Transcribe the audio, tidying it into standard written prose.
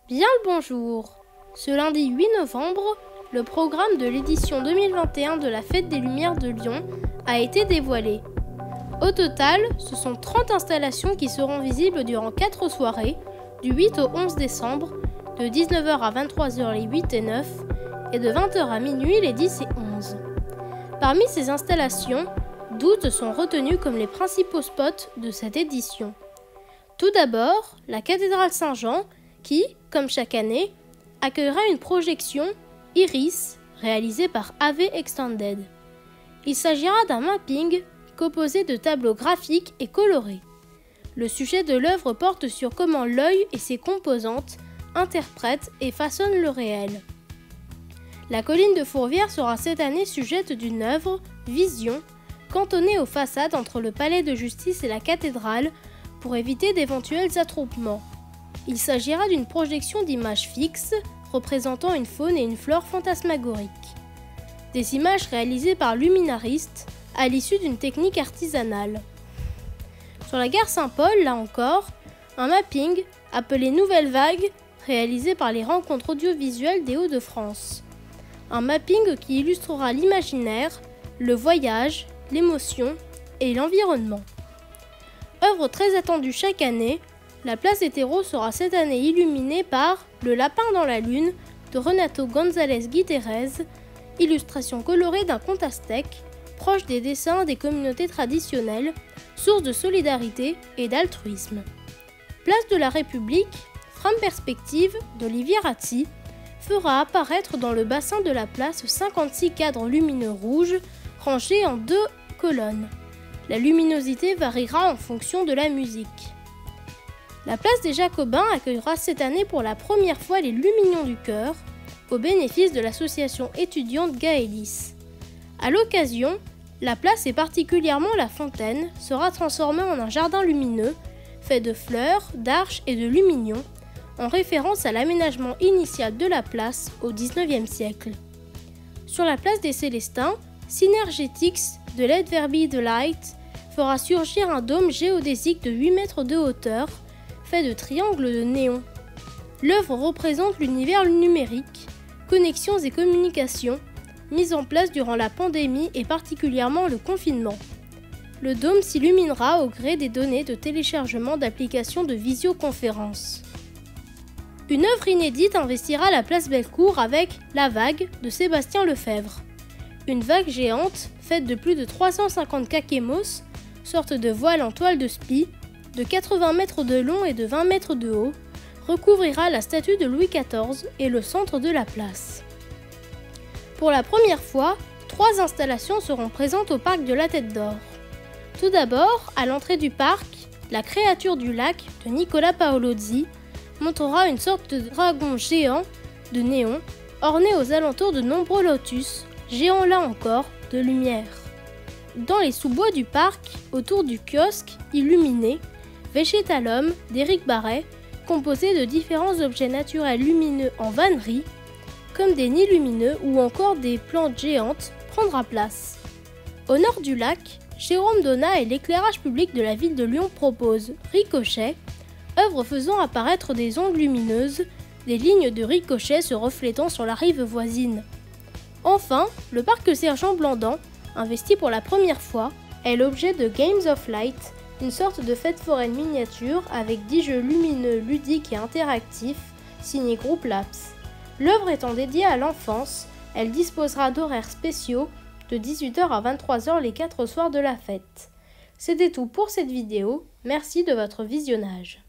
Bien le bonjour. Ce lundi 8 novembre, le programme de l'édition 2021 de la Fête des Lumières de Lyon a été dévoilé. Au total, ce sont 30 installations qui seront visibles durant 4 soirées, du 8 au 11 décembre, de 19h à 23h les 8 et 9, et de 20h à minuit les 10 et 11. Parmi ces installations, 12 sont retenues comme les principaux spots de cette édition. Tout d'abord, la cathédrale Saint-Jean, qui, comme chaque année, accueillera une projection Iris réalisée par AV Extended. Il s'agira d'un mapping composé de tableaux graphiques et colorés. Le sujet de l'œuvre porte sur comment l'œil et ses composantes interprètent et façonnent le réel. La colline de Fourvière sera cette année sujette d'une œuvre, Vision, cantonnée aux façades entre le palais de justice et la cathédrale pour éviter d'éventuels attroupements. Il s'agira d'une projection d'images fixes représentant une faune et une flore fantasmagoriques. Des images réalisées par luminaristes à l'issue d'une technique artisanale. Sur la gare Saint-Paul, là encore, un mapping appelé Nouvelle Vague réalisé par les rencontres audiovisuelles des Hauts-de-France. Un mapping qui illustrera l'imaginaire, le voyage, l'émotion et l'environnement. Œuvre très attendue chaque année, la place des terreaux sera cette année illuminée par Le lapin dans la lune de Renato González Guitérrez, illustration colorée d'un conte aztèque, proche des dessins des communautés traditionnelles, source de solidarité et d'altruisme. Place de la République, Frame Perspective d'Olivier Ratti fera apparaître dans le bassin de la place 56 cadres lumineux rouges rangés en 2 colonnes. La luminosité variera en fonction de la musique. La place des Jacobins accueillera cette année pour la première fois les Lumignons du Cœur, au bénéfice de l'association étudiante Gaëlis. À l'occasion, la place et particulièrement la fontaine sera transformée en un jardin lumineux, fait de fleurs, d'arches et de lumignons, en référence à l'aménagement initial de la place au XIXe siècle. Sur la place des Célestins, Synergetics de Let There Be the Light fera surgir un dôme géodésique de 8 mètres de hauteur, fait de triangles de néon. L'œuvre représente l'univers numérique, connexions et communications, mises en place durant la pandémie et particulièrement le confinement. Le dôme s'illuminera au gré des données de téléchargement d'applications de visioconférence. Une œuvre inédite investira la place Bellecour avec La Vague de Sébastien Lefebvre. Une vague géante, faite de plus de 350 kakemos, sorte de voile en toile de spi, de 80 mètres de long et de 20 mètres de haut, recouvrira la statue de Louis XIV et le centre de la place. Pour la première fois, 3 installations seront présentes au parc de la Tête d'Or. Tout d'abord, à l'entrée du parc, La créature du lac de Nicolas Paolozzi montrera une sorte de dragon géant de néon, orné aux alentours de nombreux lotus, géants là encore, de lumière. Dans les sous-bois du parc, autour du kiosque illuminé, Végétalhomme d'Éric Barret, composé de différents objets naturels lumineux en vannerie, comme des nids lumineux ou encore des plantes géantes, prendra place. Au nord du lac, Jérôme Donat et l'éclairage public de la ville de Lyon proposent Ricochet, œuvre faisant apparaître des ondes lumineuses, des lignes de ricochet se reflétant sur la rive voisine. Enfin, le parc Sergent Blandan, investi pour la première fois, est l'objet de Games of Light, une sorte de fête foraine miniature avec 10 jeux lumineux, ludiques et interactifs, signé Groupe Laps. L'œuvre étant dédiée à l'enfance, elle disposera d'horaires spéciaux de 18h à 23h les 4 soirs de la fête. C'était tout pour cette vidéo, merci de votre visionnage.